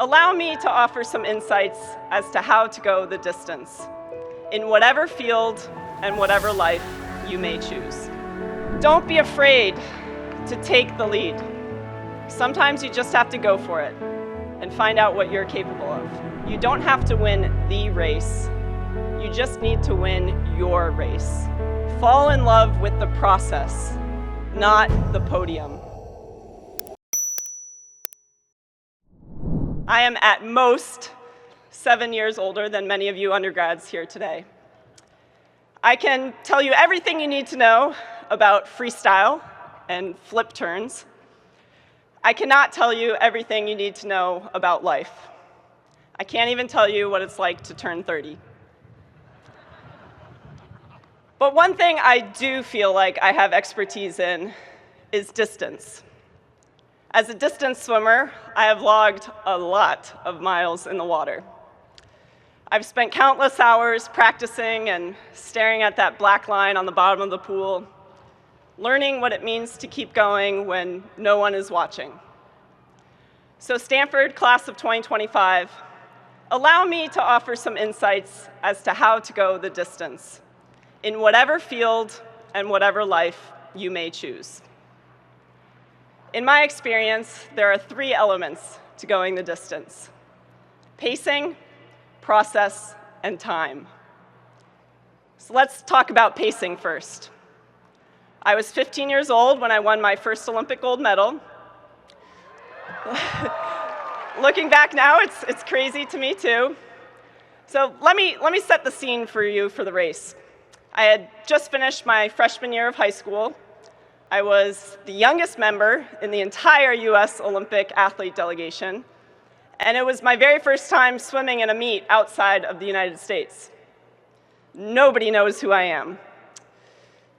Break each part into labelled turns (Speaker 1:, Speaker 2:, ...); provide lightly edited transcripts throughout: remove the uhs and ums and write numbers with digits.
Speaker 1: Allow me to offer some insights as to how to go the distance in whatever field and whatever life you may choose. Don't be afraid to take the lead. Sometimes you just have to go for it and find out what you're capable of. You don't have to win the race. You just need to win your race. Fall in love with the process, not the podium. I am at most 7 years older than many of you undergrads here today. I can tell you everything you need to know about freestyle and flip turns. I cannot tell you everything you need to know about life. I can't even tell you what it's like to turn 30. But one thing I do feel like I have expertise in is distance. As a distance swimmer, I have logged a lot of miles in the water. I've spent countless hours practicing and staring at that black line on the bottom of the pool, learning what it means to keep going when no one is watching. So Stanford, class of 2025, allow me to offer some insights as to how to go the distance in whatever field and whatever life you may choose. In my experience, there are 3 elements to going the distance: pacing, process, and time. So let's talk about pacing first. I was 15 years old when I won my first Olympic gold medal. Looking back now, it's crazy to me too. So let me set the scene for you for the race. I had just finished my freshman year of high school. I was the youngest member in the entire US Olympic athlete delegation, and it was my very first time swimming in a meet outside of the United States. Nobody knows who I am.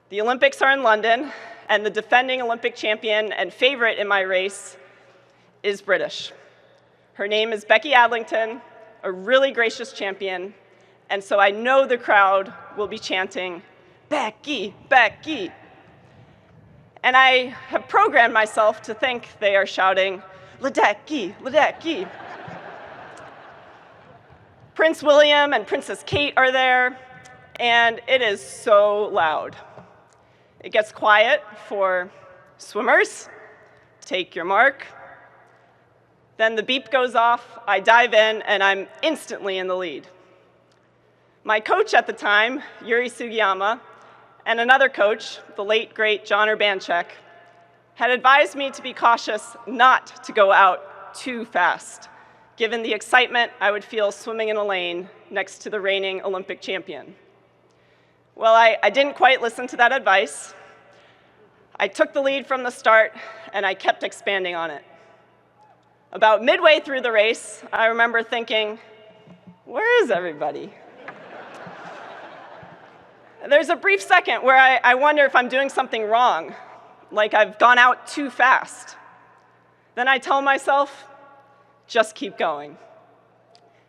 Speaker 1: The Olympics are in London, and the defending Olympic champion and favorite in my race is British. Her name is Becky Adlington, a really gracious champion, and so I know the crowd will be chanting, "Becky, Becky." And I have programmed myself to think they are shouting, "Ledecky, Ledecky." Prince William and Princess Kate are there, and it is so loud. It gets quiet for swimmers. Take your mark. Then the beep goes off, I dive in, and I'm instantly in the lead. My coach at the time, Yuri Sugiyama, and another coach, the late, great John Urbanchek, had advised me to be cautious not to go out too fast, given the excitement I would feel swimming in a lane next to the reigning Olympic champion. Well, I didn't quite listen to that advice. I took the lead from the start, and I kept expanding on it. About midway through the race, I remember thinking, where is everybody? There's a brief second where I wonder if I'm doing something wrong, like I've gone out too fast. Then I tell myself, just keep going.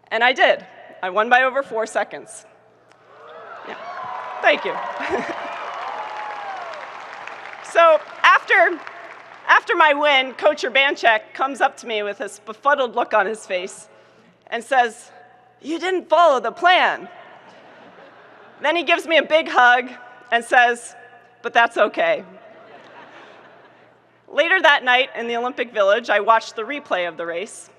Speaker 1: And I did. I won by over 4 seconds. Yeah. Thank you. So after my win, Coach Urbanchek comes up to me with this befuddled look on his face and says, "You didn't follow the plan." Then he gives me a big hug and says, "But that's okay." Later that night in the Olympic Village, I watched the replay of the race.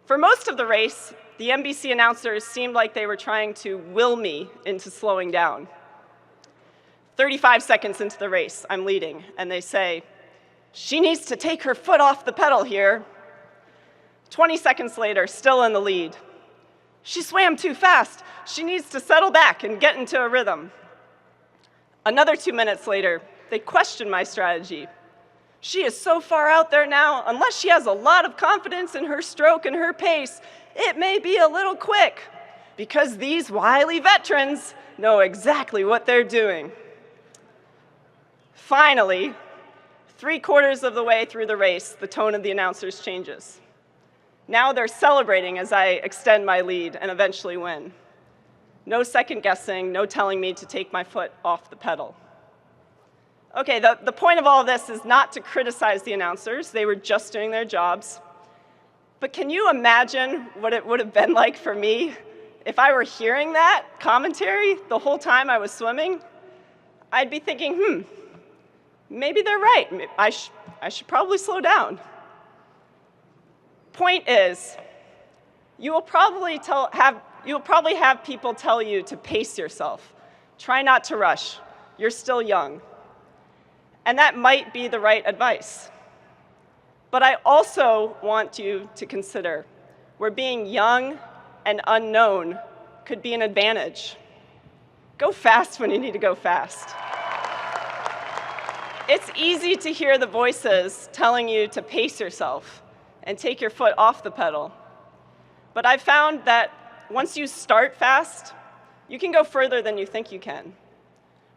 Speaker 1: For most of the race, the NBC announcers seemed like they were trying to will me into slowing down. 35 seconds into the race, I'm leading, and they say, "She needs to take her foot off the pedal here." 20 seconds later, still in the lead. "She swam too fast. She needs to settle back and get into a rhythm." Another 2 minutes later, they question my strategy. "She is so far out there now, unless she has a lot of confidence in her stroke and her pace, it may be a little quick, because these wily veterans know exactly what they're doing." Finally, 3/4 of the way through the race, the tone of the announcers changes. Now they're celebrating as I extend my lead and eventually win. No second guessing, no telling me to take my foot off the pedal. Okay, the point of all of this is not to criticize the announcers. They were just doing their jobs. But can you imagine what it would have been like for me if I were hearing that commentary the whole time I was swimming? I'd be thinking, maybe they're right. I should probably slow down. Point is, you'll probably have people tell you to pace yourself. Try not to rush. You're still young. And that might be the right advice. But I also want you to consider where being young and unknown could be an advantage. Go fast when you need to go fast. It's easy to hear the voices telling you to pace yourself and take your foot off the pedal. But I've found that once you start fast, you can go further than you think you can.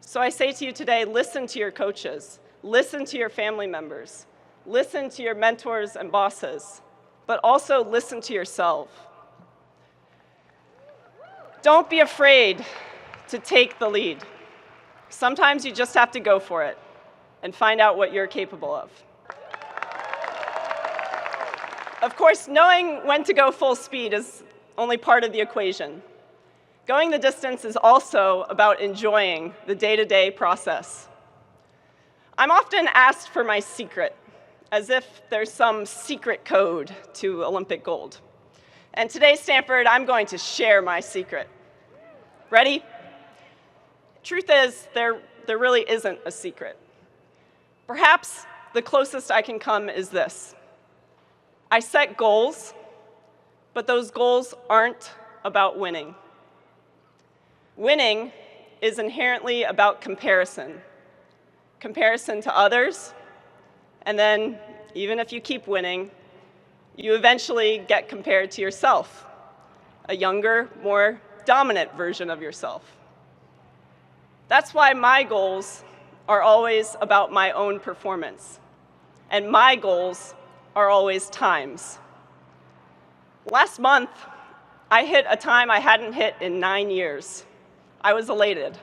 Speaker 1: So I say to you today, listen to your coaches, listen to your family members, listen to your mentors and bosses, but also listen to yourself. Don't be afraid to take the lead. Sometimes you just have to go for it and find out what you're capable of. Of course, knowing when to go full speed is only part of the equation. Going the distance is also about enjoying the day-to-day process. I'm often asked for my secret, as if there's some secret code to Olympic gold. And today, Stanford, I'm going to share my secret. Ready? Truth is, there really isn't a secret. Perhaps the closest I can come is this. I set goals, but those goals aren't about winning. Winning is inherently about comparison. Comparison to others, and then even if you keep winning, you eventually get compared to yourself, a younger, more dominant version of yourself. That's why my goals are always about my own performance, and my goals are always times. Last month, I hit a time I hadn't hit in 9 years. I was elated.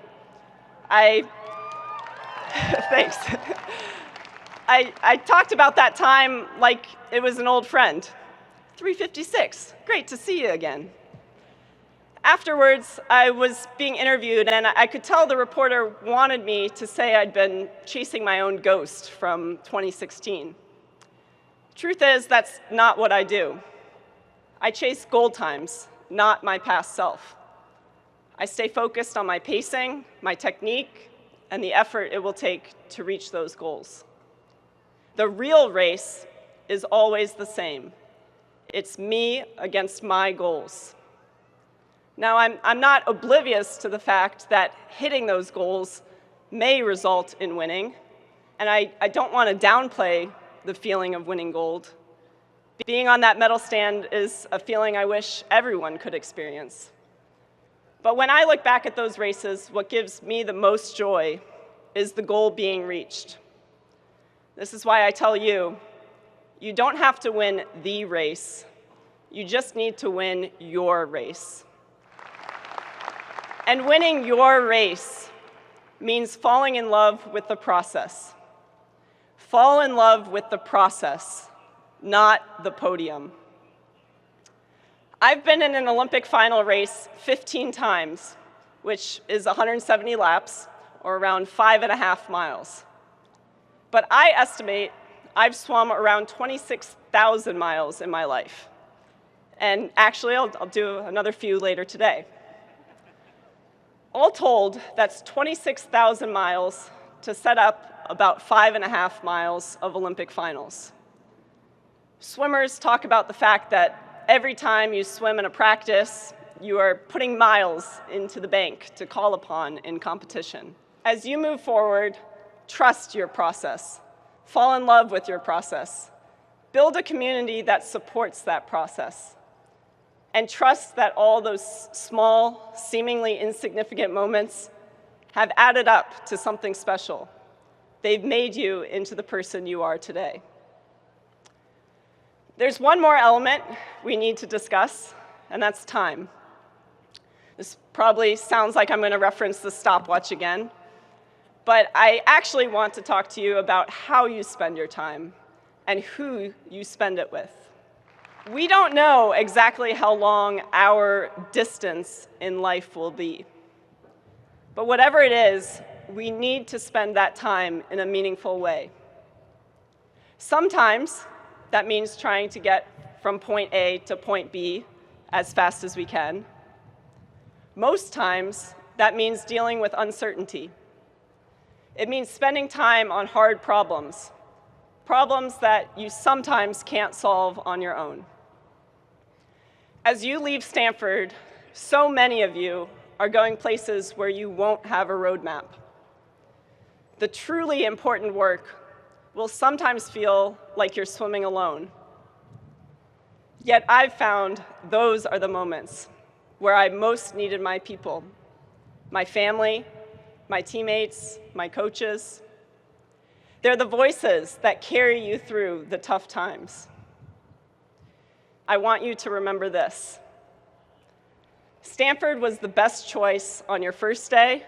Speaker 1: Thanks. I talked about that time like it was an old friend. 3:56, great to see you again. Afterwards, I was being interviewed, and I could tell the reporter wanted me to say I'd been chasing my own ghost from 2016. Truth is, that's not what I do. I chase goal times, not my past self. I stay focused on my pacing, my technique, and the effort it will take to reach those goals. The real race is always the same. It's me against my goals. Now, I'm not oblivious to the fact that hitting those goals may result in winning, and I don't want to downplay the feeling of winning gold. Being on that medal stand is a feeling I wish everyone could experience. But when I look back at those races, what gives me the most joy is the goal being reached. This is why I tell you, you don't have to win the race. You just need to win your race. And winning your race means falling in love with the process. Fall in love with the process, not the podium. I've been in an Olympic final race 15 times, which is 170 laps, or around 5.5 miles. But I estimate I've swum around 26,000 miles in my life. And actually, I'll do another few later today. All told, that's 26,000 miles to set up about 5.5 miles of Olympic finals. Swimmers talk about the fact that every time you swim in a practice, you are putting miles into the bank to call upon in competition. As you move forward, trust your process. Fall in love with your process. Build a community that supports that process. And trust that all those small, seemingly insignificant moments have added up to something special. They've made you into the person you are today. There's one more element we need to discuss, and that's time. This probably sounds like I'm going to reference the stopwatch again, but I actually want to talk to you about how you spend your time and who you spend it with. We don't know exactly how long our distance in life will be. But whatever it is, we need to spend that time in a meaningful way. Sometimes that means trying to get from point A to point B as fast as we can. Most times, that means dealing with uncertainty. It means spending time on hard problems, problems that you sometimes can't solve on your own. As you leave Stanford, so many of you are going places where you won't have a roadmap. The truly important work will sometimes feel like you're swimming alone. Yet I've found those are the moments where I most needed my people, my family, my teammates, my coaches. They're the voices that carry you through the tough times. I want you to remember this. Stanford was the best choice on your first day.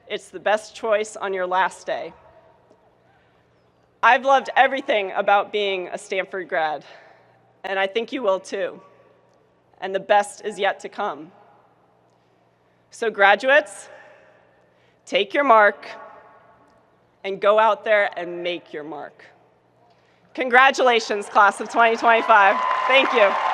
Speaker 1: It's the best choice on your last day. I've loved everything about being a Stanford grad, and I think you will too. And the best is yet to come. So graduates, take your mark and go out there and make your mark. Congratulations, class of 2025. Thank you.